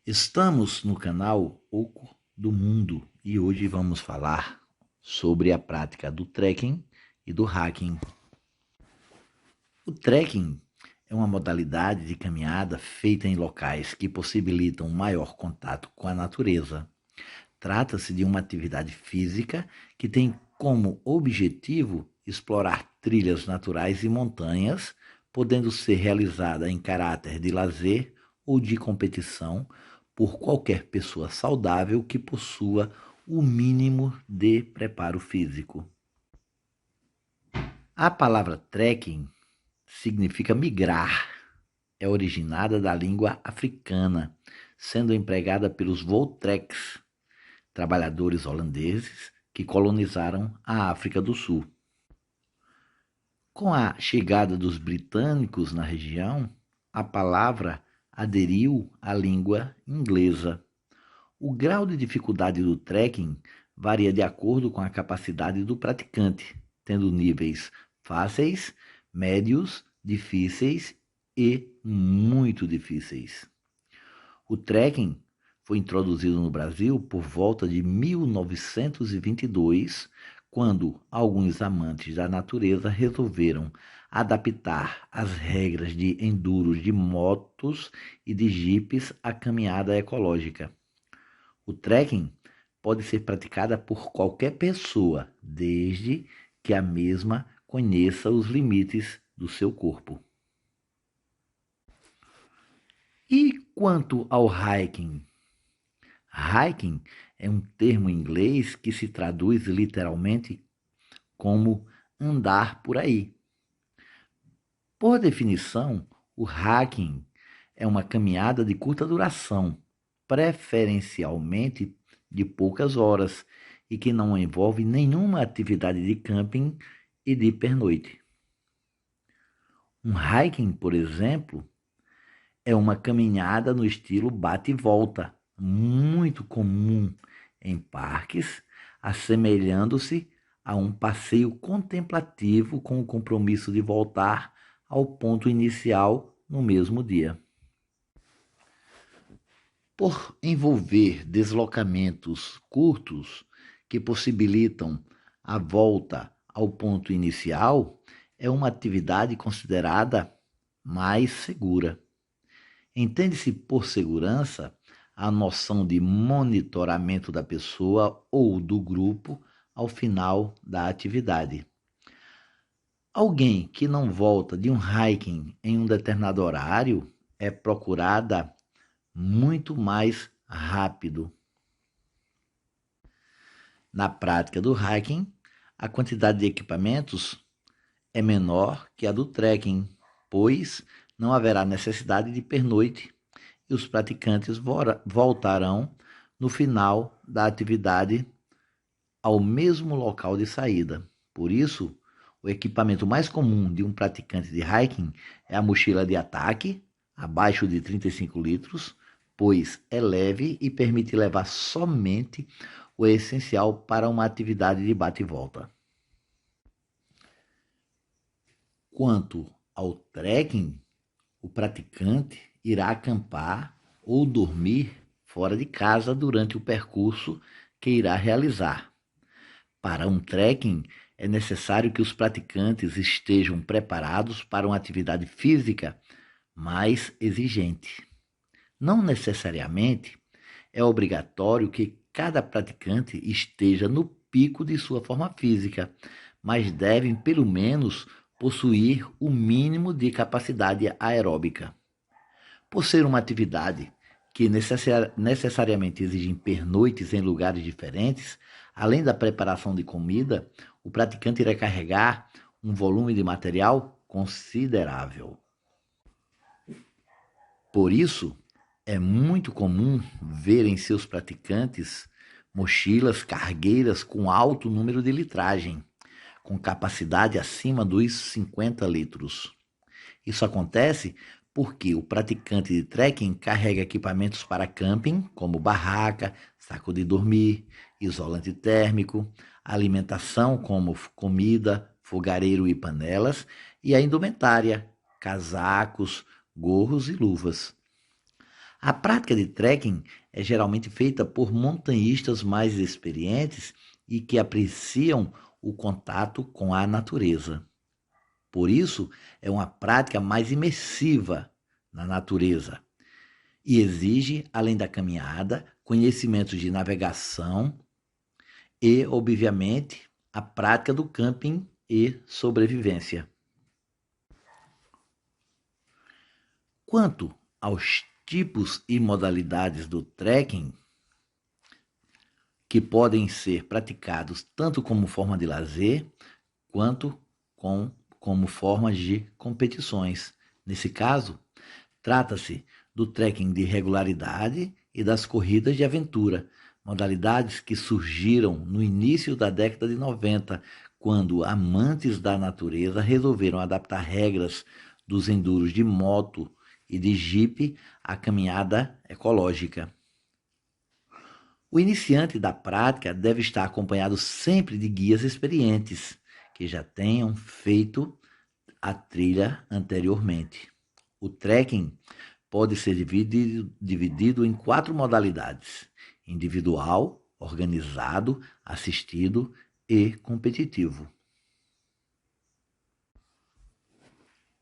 Estamos no canal Oco do Mundo e hoje vamos falar sobre a prática do trekking e do hiking. O trekking é uma modalidade de caminhada feita em locais que possibilitam um maior contato com a natureza. Trata-se de uma atividade física que tem como objetivo explorar trilhas naturais e montanhas, podendo ser realizada em caráter de lazer ou de competição por qualquer pessoa saudável que possua o mínimo de preparo físico. A palavra trekking significa migrar. É originada da língua africana, sendo empregada pelos Voltrekkers, trabalhadores holandeses que colonizaram a África do Sul. Com a chegada dos britânicos na região, a palavra aderiu à língua inglesa. O grau de dificuldade do trekking varia de acordo com a capacidade do praticante, tendo níveis fáceis, médios, difíceis e muito difíceis. O trekking foi introduzido no Brasil por volta de 1922, quando alguns amantes da natureza resolveram adaptar as regras de enduro de motos e de jipes à caminhada ecológica. O trekking pode ser praticada por qualquer pessoa, desde que a mesma conheça os limites do seu corpo. E quanto ao hiking? Hiking é um termo em inglês que se traduz literalmente como andar por aí. Por definição, o hiking é uma caminhada de curta duração, preferencialmente de poucas horas, e que não envolve nenhuma atividade de camping e de pernoite. Um hiking, por exemplo, é uma caminhada no estilo bate e volta, muito comum em parques, assemelhando-se a um passeio contemplativo com o compromisso de voltar ao ponto inicial no mesmo dia. Por envolver deslocamentos curtos que possibilitam a volta ao ponto inicial, é uma atividade considerada mais segura. Entende-se por segurança a noção de monitoramento da pessoa ou do grupo ao final da atividade. Alguém que não volta de um hiking em um determinado horário é procurada muito mais rápido. Na prática do hiking, a quantidade de equipamentos é menor que a do trekking, pois não haverá necessidade de pernoite e os praticantes voltarão no final da atividade ao mesmo local de saída. Por isso, o equipamento mais comum de um praticante de hiking é a mochila de ataque, abaixo de 35 litros, pois é leve e permite levar somente o essencial para uma atividade de bate e volta. Quanto ao trekking, o praticante irá acampar ou dormir fora de casa durante o percurso que irá realizar. Para um trekking, é necessário que os praticantes estejam preparados para uma atividade física mais exigente. Não necessariamente é obrigatório que cada praticante esteja no pico de sua forma física, mas devem, pelo menos, possuir o mínimo de capacidade aeróbica. Por ser uma atividade que necessariamente exige pernoites em lugares diferentes, além da preparação de comida, o praticante irá carregar um volume de material considerável. Por isso, é muito comum ver em seus praticantes mochilas cargueiras com alto número de litragem, com capacidade acima dos 50 litros. Isso acontece porque o praticante de trekking carrega equipamentos para camping, como barraca, saco de dormir, isolante térmico, alimentação como comida, fogareiro e panelas, e a indumentária, casacos, gorros e luvas. A prática de trekking é geralmente feita por montanhistas mais experientes e que apreciam o contato com a natureza. Por isso, é uma prática mais imersiva na natureza e exige, além da caminhada, conhecimentos de navegação e, obviamente, a prática do camping e sobrevivência. Quanto aos tipos e modalidades do trekking, que podem ser praticados tanto como forma de lazer, quanto como forma de competições. Nesse caso, trata-se do trekking de regularidade e das corridas de aventura, modalidades que surgiram no início da década de 90, quando amantes da natureza resolveram adaptar regras dos enduros de moto e de jipe à caminhada ecológica. O iniciante da prática deve estar acompanhado sempre de guias experientes, que já tenham feito a trilha anteriormente. O trekking pode ser dividido em 4 modalidades: individual, organizado, assistido e competitivo.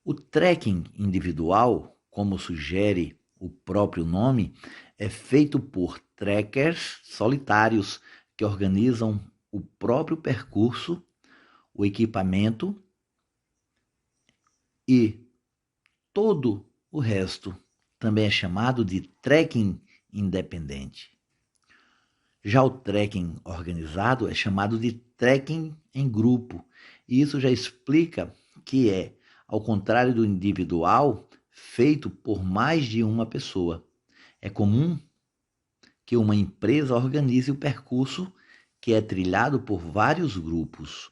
O trekking individual, como sugere o próprio nome, é feito por trekkers solitários que organizam o próprio percurso, o equipamento e todo o resto. Também é chamado de trekking independente. Já o trekking organizado é chamado de trekking em grupo. E isso já explica que é, ao contrário do individual, feito por mais de uma pessoa. É comum que uma empresa organize o percurso que é trilhado por vários grupos.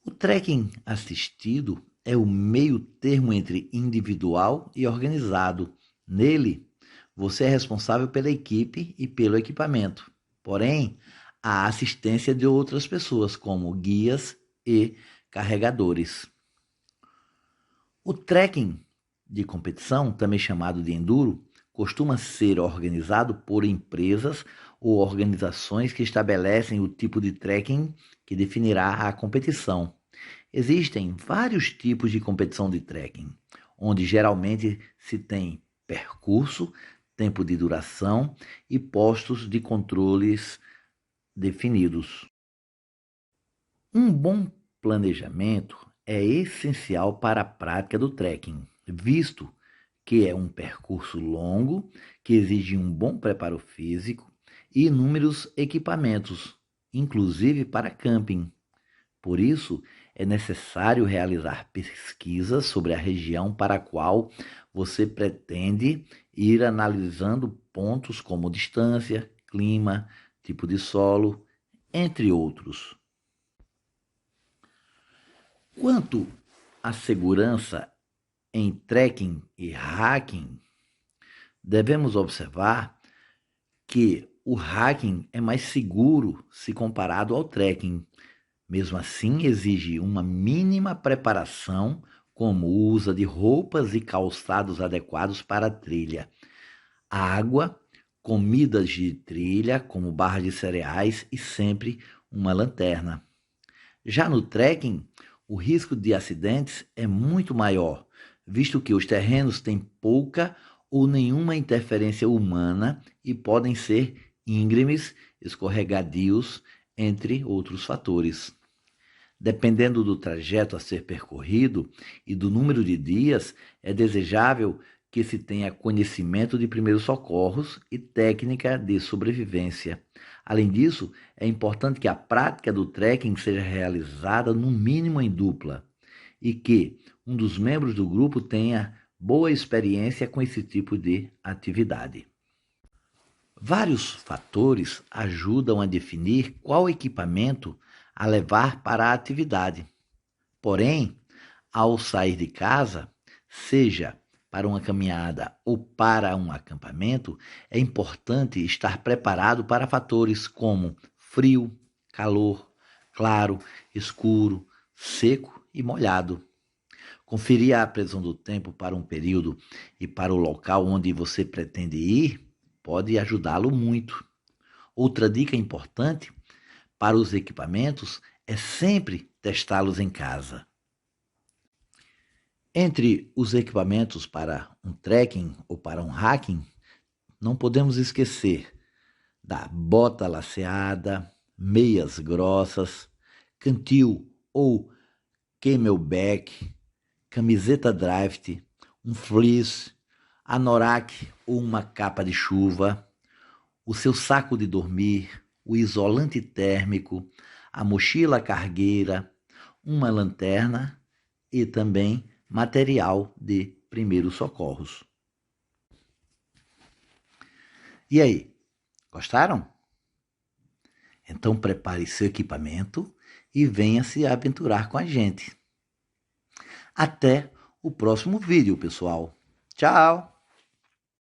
O trekking assistido é o meio termo entre individual e organizado. Nele, você é responsável pela equipe e pelo equipamento. Porém, há assistência de outras pessoas, como guias e carregadores. O trekking de competição, também chamado de enduro, costuma ser organizado por empresas ou organizações que estabelecem o tipo de trekking que definirá a competição. Existem vários tipos de competição de trekking, onde geralmente se tem percurso, tempo de duração e postos de controles definidos. Um bom planejamento é essencial para a prática do trekking, visto que é um percurso longo que exige um bom preparo físico e inúmeros equipamentos, inclusive para camping. Por isso, é necessário realizar pesquisas sobre a região para a qual você pretende ir, analisando pontos como distância, clima, tipo de solo, entre outros. Quanto à segurança em trekking e hiking, devemos observar que o hiking é mais seguro se comparado ao trekking. Mesmo assim, exige uma mínima preparação, como o uso de roupas e calçados adequados para a trilha, água, comidas de trilha, como barra de cereais e sempre uma lanterna. Já no trekking, o risco de acidentes é muito maior, visto que os terrenos têm pouca ou nenhuma interferência humana e podem ser íngremes, escorregadios, entre outros fatores. Dependendo do trajeto a ser percorrido e do número de dias, é desejável que se tenha conhecimento de primeiros socorros e técnica de sobrevivência. Além disso, é importante que a prática do trekking seja realizada no mínimo em dupla e que um dos membros do grupo tenha boa experiência com esse tipo de atividade. Vários fatores ajudam a definir qual equipamento a levar para a atividade. Porém, ao sair de casa, seja para uma caminhada ou para um acampamento, é importante estar preparado para fatores como frio, calor, claro, escuro, seco e molhado. Conferir a previsão do tempo para um período e para o local onde você pretende ir pode ajudá-lo muito. Outra dica importante para os equipamentos é sempre testá-los em casa. Entre os equipamentos para um trekking ou para um hiking, não podemos esquecer da bota laceada, meias grossas, cantil ou camelback, camiseta draft, um fleece, anorak ou uma capa de chuva, o seu saco de dormir, o isolante térmico, a mochila cargueira, uma lanterna e também material de primeiros socorros. E aí, gostaram? Então prepare seu equipamento e venha se aventurar com a gente. Até o próximo vídeo, pessoal. Tchau!